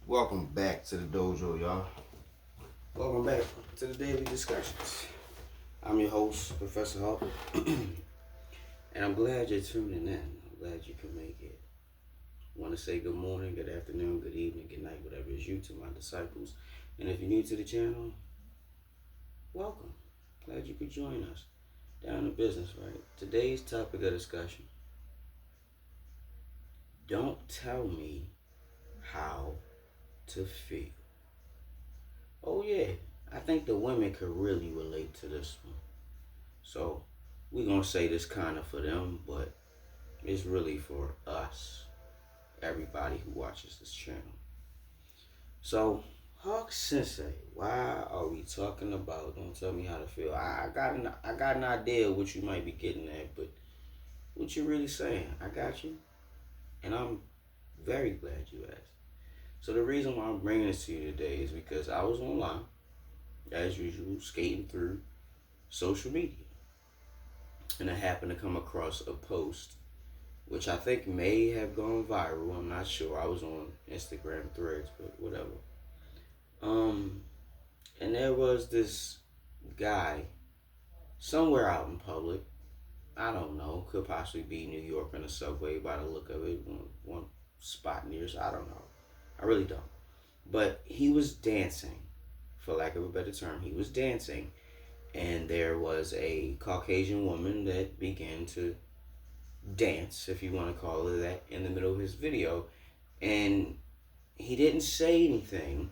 Welcome back to the dojo, y'all. Welcome back to the daily discussions. I'm your host, Professor Harper, and I'm glad you're tuning in. I'm glad you can make it. I want to say good morning, good afternoon, good evening, good night, whatever is you to my disciples. And if you're new to the channel, welcome. Glad you could join us. Down to business, right? Today's topic of discussion. Don't tell me how to feel. Oh yeah, I think the women could really relate to this one. So we're gonna say this kind of for them, but it's really for us, everybody who watches this channel. So Hawk Sensei, why are we talking about don't tell me how to feel? I got an idea what you might be getting at, but what you really saying? I got you, and I'm very glad you asked. So the reason why I'm bringing this to you today is because I was online, as usual, skating through social media. And I happened to come across a post which I think may have gone viral. I'm not sure. I was on Instagram threads, but whatever. And there was this guy somewhere out in public. I don't know. Could possibly be New York in a subway by the look of it. One spot near. I don't know. I really don't. But he was dancing, for lack of a better term. He was dancing, and there was a Caucasian woman that began to dance, if you want to call it that, in the middle of his video. And he didn't say anything,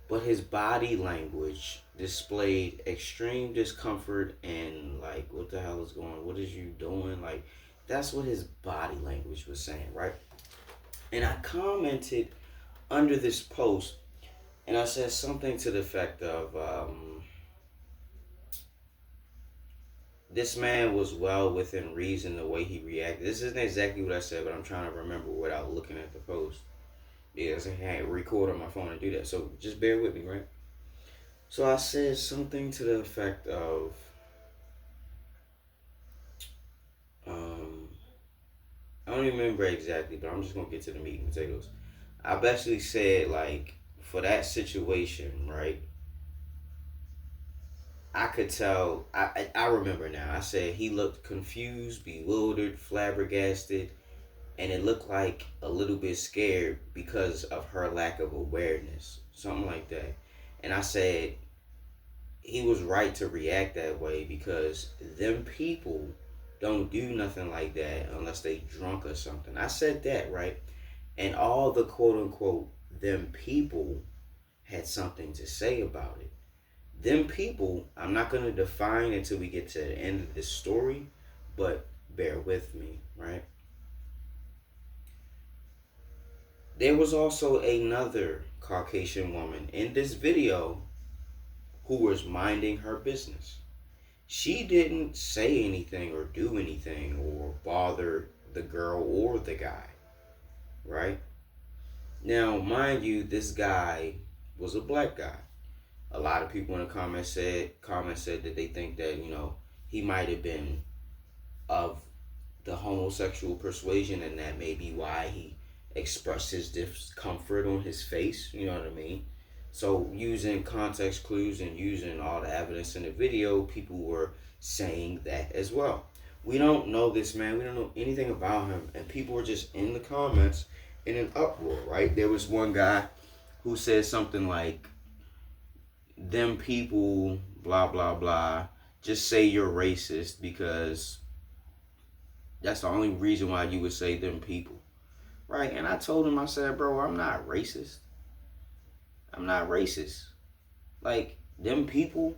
but his body language displayed extreme discomfort and like, what the hell is going on? What is you doing? Like, that's what his body language was saying, right? And I commented under this post, and I said something to the effect of, this man was well within reason the way he reacted. This isn't exactly what I said, but I'm trying to remember without looking at the post. Because I can't record on my phone and do that. So just bear with me, right? So I said something to the effect of, I don't even remember exactly, but I'm just going to get to the meat and potatoes. I basically said, like, for that situation, right? I could tell, I remember now. I said he looked confused, bewildered, flabbergasted, and it looked like a little bit scared because of her lack of awareness, something like that. And I said he was right to react that way because them people don't do nothing like that unless they drunk or something. I said that, right? And all the quote unquote them people had something to say about it. Them people, I'm not going to define until we get to the end of this story, but bear with me, right? There was also another Caucasian woman in this video who was minding her business. She didn't say anything or do anything or bother the girl or the guy, right? Now, mind you, this guy was a black guy. A lot of people in the comments said that they think that, he might have been of the homosexual persuasion, and that may be why he expressed his discomfort on his face. You know what I mean? So using context clues and using all the evidence in the video, people were saying that as well. We don't know this man. We don't know anything about him. And people were just in the comments in an uproar, right? There was one guy who said something like, them people, blah, blah, blah, just say you're racist because that's the only reason why you would say them people. Right? And I told him, I said, bro, I'm not racist. I'm not racist. Like, them people,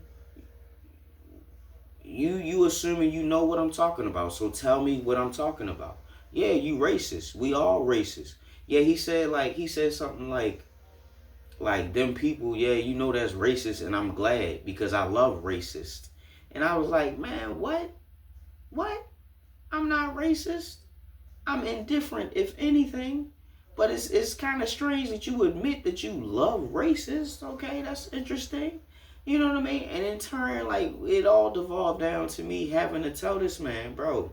you assuming you know what I'm talking about. So tell me what I'm talking about. Yeah, you racist. We all racist. Yeah, he said something like them people, yeah, you know that's racist, and I'm glad because I love racist. And I was like, man, what? I'm not racist. I'm indifferent, if anything. But it's kind of strange that you admit that you love racist. Okay, that's interesting. You know what I mean? And in turn, like, it all devolved down to me having to tell this man, bro,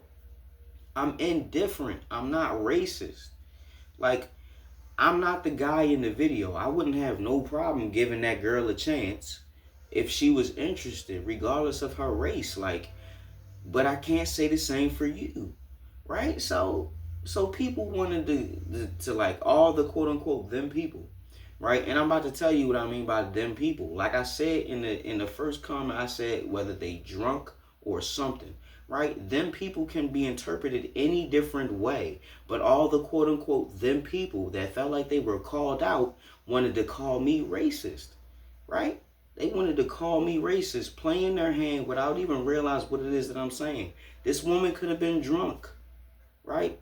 I'm indifferent. I'm not racist. Like, I'm not the guy in the video. I wouldn't have no problem giving that girl a chance if she was interested, regardless of her race. Like, but I can't say the same for you, right? So people wanted to like all the quote unquote them people, right? And I'm about to tell you what I mean by them people. Like I said in the first comment, I said whether they drunk or something, right? Them people can be interpreted any different way. But all the quote unquote them people that felt like they were called out wanted to call me racist, right? They wanted to call me racist, playing their hand without even realize what it is that I'm saying. This woman could have been drunk, right?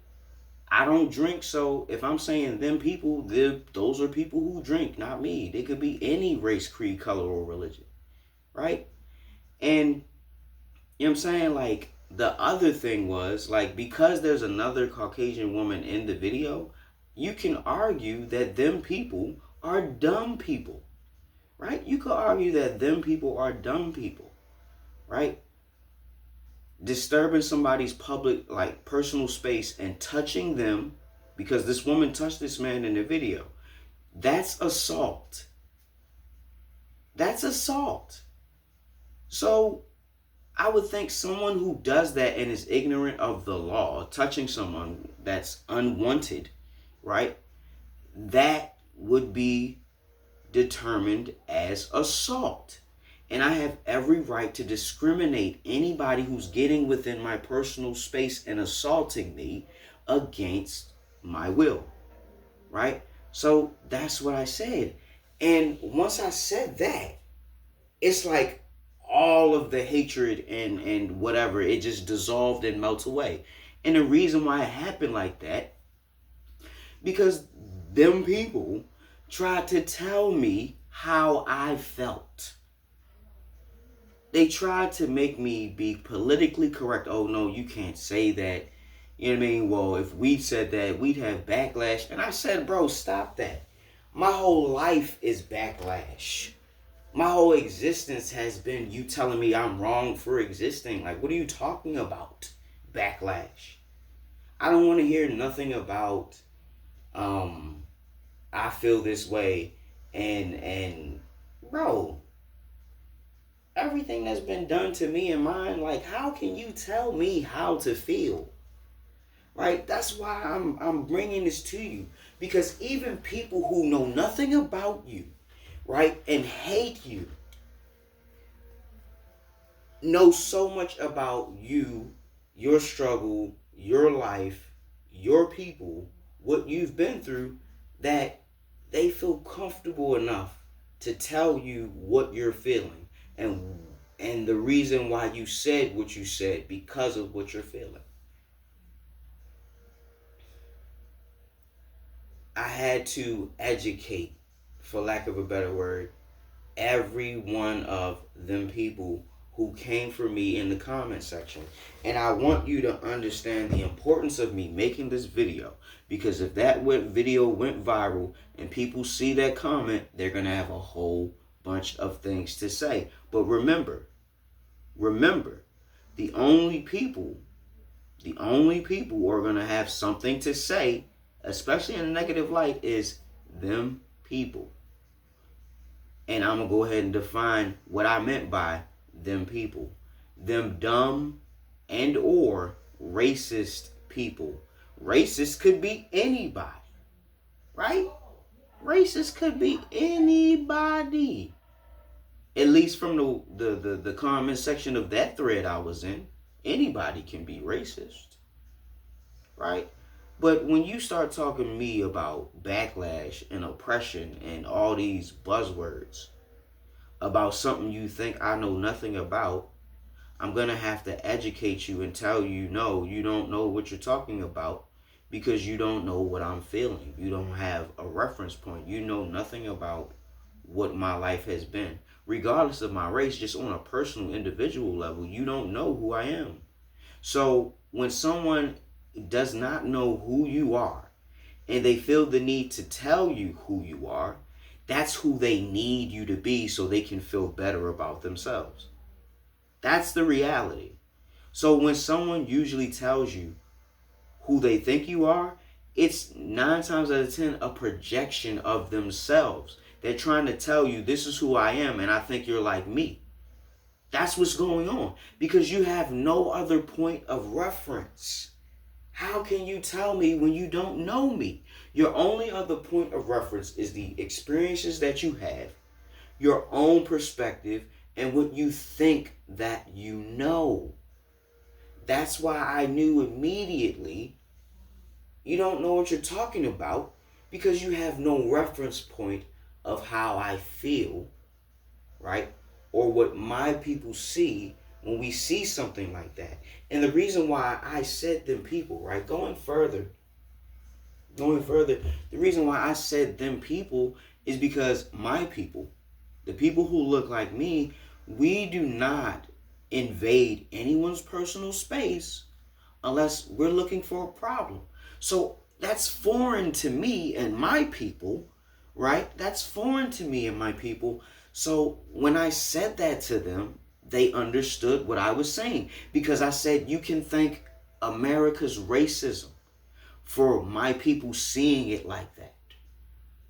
I don't drink, so if I'm saying them people, those are people who drink, not me. They could be any race, creed, color, or religion, right? And you know what I'm saying? Like, the other thing was, like, because there's another Caucasian woman in the video, you can argue that them people are dumb people, right? You could argue that them people are dumb people, right? Disturbing somebody's public, like, personal space and touching them, because this woman touched this man in the video, that's assault. That's assault. So I would think someone who does that and is ignorant of the law, touching someone that's unwanted, right? That would be determined as assault. And I have every right to discriminate anybody who's getting within my personal space and assaulting me against my will, right? So that's what I said. And once I said that, it's like all of the hatred and whatever, it just dissolved and melts away. And the reason why it happened like that, because them people tried to tell me how I felt. They tried to make me be politically correct. Oh no, you can't say that. You know what I mean? Well, if we said that, we'd have backlash. And I said, bro, stop that. My whole life is backlash. My whole existence has been you telling me I'm wrong for existing. Like, what are you talking about? Backlash. I don't want to hear nothing about I feel this way and bro, everything that's been done to me and mine, like, how can you tell me how to feel? Right? That's why I'm bringing this to you, because even people who know nothing about you, right, and hate you, know so much about you, your struggle, your life, your people, what you've been through, that they feel comfortable enough to tell you what you're feeling and the reason why you said what you said because of what you're feeling. I had to educate, for lack of a better word, every one of them people who came for me in the comment section. And I want you to understand the importance of me making this video, because if that video went viral and people see that comment, they're going to have a whole bunch of things to say. But remember, the only people who are going to have something to say, especially in a negative light, is them people. And I'm going to go ahead and define what I meant by them people. Them dumb and or racist people. Racist could be anybody, right? Racist could be anybody. At least from the comment section of that thread I was in, anybody can be racist, right? But when you start talking to me about backlash and oppression and all these buzzwords about something you think I know nothing about, I'm going to have to educate you and tell you, no, you don't know what you're talking about, because you don't know what I'm feeling. You don't have a reference point. You know nothing about what my life has been. Regardless of my race, just on a personal, individual level, you don't know who I am. So when someone does not know who you are and they feel the need to tell you who you are, that's who they need you to be so they can feel better about themselves. That's the reality. So when someone usually tells you who they think you are, it's 9 times out of 10 a projection of themselves. They're trying to tell you, this is who I am, and I think you're like me. That's what's going on, because you have no other point of reference. How can you tell me when you don't know me? Your only other point of reference is the experiences that you have, your own perspective, and what you think that you know. That's why I knew immediately you don't know what you're talking about, because you have no reference point of how I feel, right? Or what my people see when we see something like that. And the reason why I said them people, right? Going further, the reason why I said them people is because my people, the people who look like me, we do not invade anyone's personal space unless we're looking for a problem. So that's foreign to me and my people, right? That's foreign to me and my people. So when I said that to them, they understood what I was saying, because I said, you can thank America's racism for my people seeing it like that.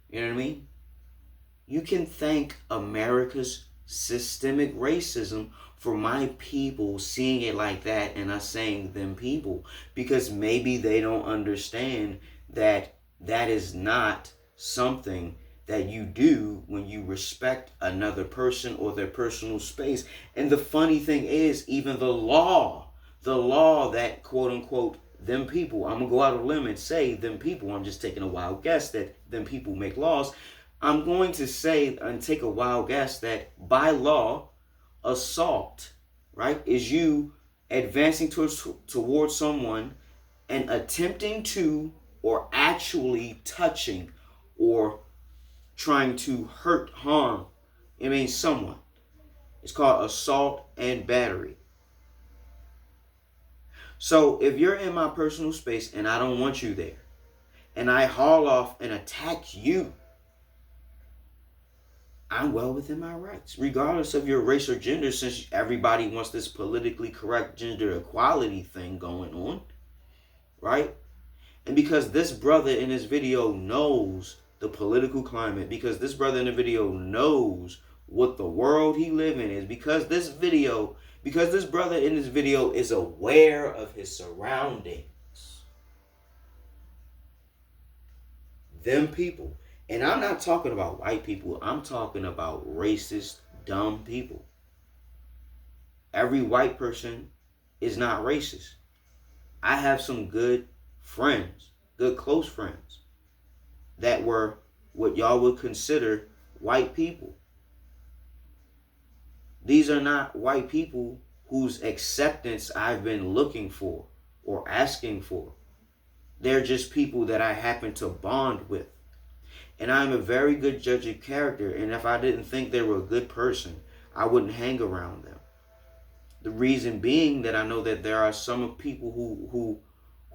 You know what I mean? You can thank America's systemic racism for my people seeing it like that and us saying them people, because maybe they don't understand that that is not something that you do when you respect another person or their personal space. And the funny thing is, even the law that quote unquote them people, I'm gonna go out on a limb and say them people, I'm just taking a wild guess that them people make laws. I'm going to say and take a wild guess that by law, assault, right, is you advancing towards someone and attempting to, or actually touching, or trying to hurt, harm, someone. It's called assault and battery. So if you're in my personal space and I don't want you there, and I haul off and attack you, I'm well within my rights, regardless of your race or gender, since everybody wants this politically correct gender equality thing going on, right? And because this brother in this video knows the political climate, because this brother in the video knows what the world he live in is, because this brother in this video is aware of his surroundings, them people. And I'm not talking about white people. I'm talking about racist, dumb people. Every white person is not racist. I have some good friends, good close friends, that were what y'all would consider white people. These are not white people whose acceptance I've been looking for or asking for. They're just people that I happen to bond with. And I'm a very good judge of character. And if I didn't think they were a good person, I wouldn't hang around them. The reason being that I know that there are some people who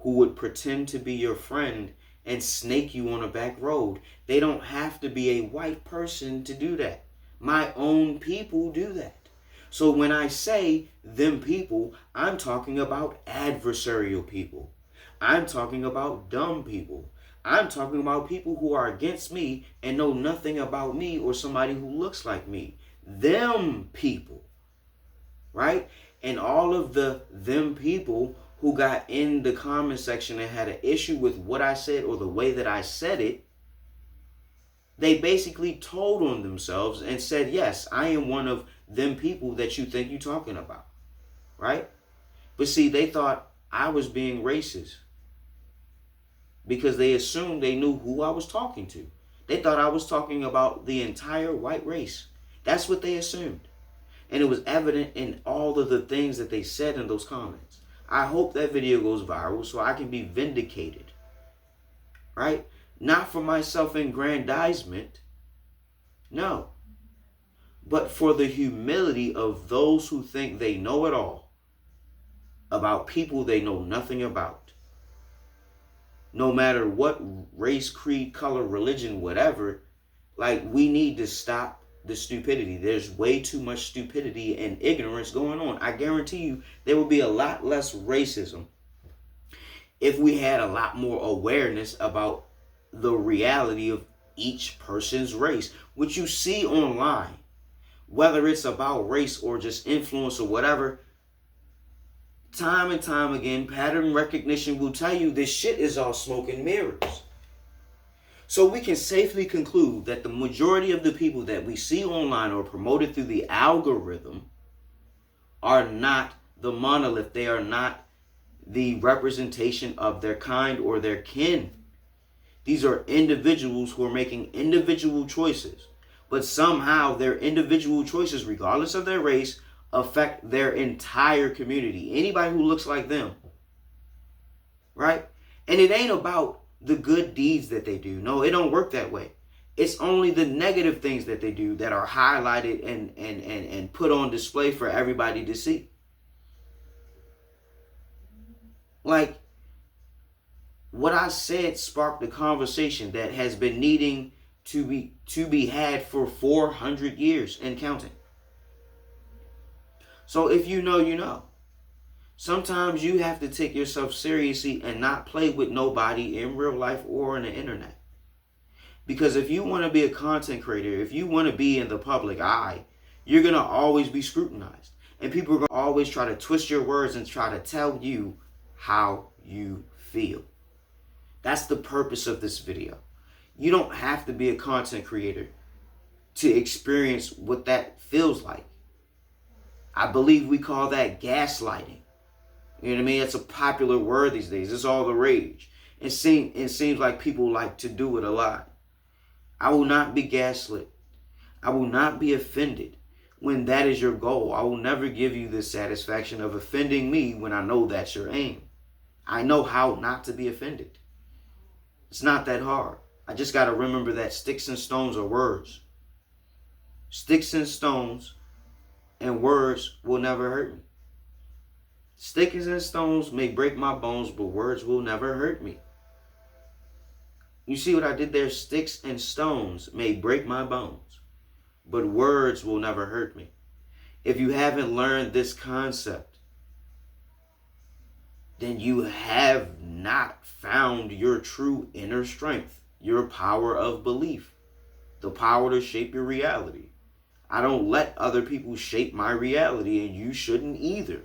would pretend to be your friend and snake you on a back road. They don't have to be a white person to do that. My own people do that. So when I say them people, I'm talking about adversarial people. I'm talking about dumb people. I'm talking about people who are against me and know nothing about me or somebody who looks like me. Them people, right? And all of them people who got in the comment section and had an issue with what I said or the way that I said it, they basically told on themselves and said, yes, I am one of them people that you think you're talking about, right? But see, they thought I was being racist, because they assumed they knew who I was talking to. They thought I was talking about the entire white race. That's what they assumed. And it was evident in all of the things that they said in those comments. I hope that video goes viral so I can be vindicated, right? Not for my self-aggrandizement, no, but for the humility of those who think they know it all about people they know nothing about. No matter what race, creed, color, religion, whatever, like, we need to stop the stupidity. There's way too much stupidity and ignorance going on. I guarantee you there will be a lot less racism if we had a lot more awareness about the reality of each person's race. What you see online, whether it's about race or just influence or whatever, time and time again, pattern recognition will tell you this shit is all smoke and mirrors. So we can safely conclude that the majority of the people that we see online or promoted through the algorithm are not the monolith. They are not the representation of their kind or their kin. These are individuals who are making individual choices. But somehow their individual choices, regardless of their race, affect their entire community. Anybody who looks like them. Right? And it ain't about the good deeds that they do. No, it don't work that way. It's only the negative things that they do that are highlighted and put on display for everybody to see. Like, what I said sparked a conversation that has been needing to be had for 400 years and counting. So if you know, you know. Sometimes you have to take yourself seriously and not play with nobody in real life or on the internet. Because if you want to be a content creator, if you want to be in the public eye, you're going to always be scrutinized. And people are going to always try to twist your words and try to tell you how you feel. That's the purpose of this video. You don't have to be a content creator to experience what that feels like. I believe we call that gaslighting. You know what I mean? It's a popular word these days. It's all the rage. It seems like people like to do it a lot. I will not be gaslit. I will not be offended when that is your goal. I will never give you the satisfaction of offending me when I know that's your aim. I know how not to be offended. It's not that hard. I just got to remember that sticks and stones are words. Sticks and stones and words will never hurt me. Sticks and stones may break my bones, but words will never hurt me. You see what I did there? Sticks and stones may break my bones, but words will never hurt me. If you haven't learned this concept, then you have not found your true inner strength, your power of belief, the power to shape your reality. I don't let other people shape my reality, and you shouldn't either,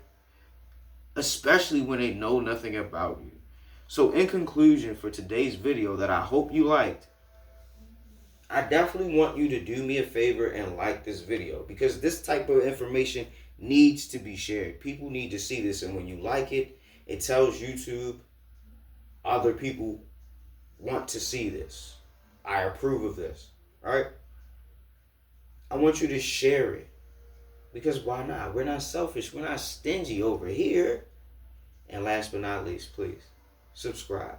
especially when they know nothing about you. So in conclusion for today's video that I hope you liked, I definitely want you to do me a favor and like this video, because this type of information needs to be shared. People need to see this, and when you like it, it tells YouTube other people want to see this. I approve of this. All right? I want you to share it, because why not? We're not selfish. We're not stingy over here. And last but not least, please subscribe,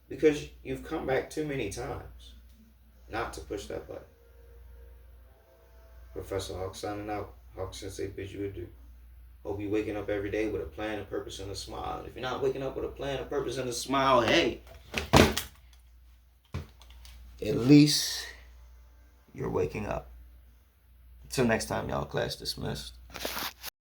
because you've come back too many times not to push that button. Professor Hawk signing out. Hawk Sensei bids you adieu. Hope you're waking up every day with a plan, a purpose, and a smile. And if you're not waking up with a plan, a purpose, and a smile, hey, at least you're waking up. Until next time, y'all. Class dismissed.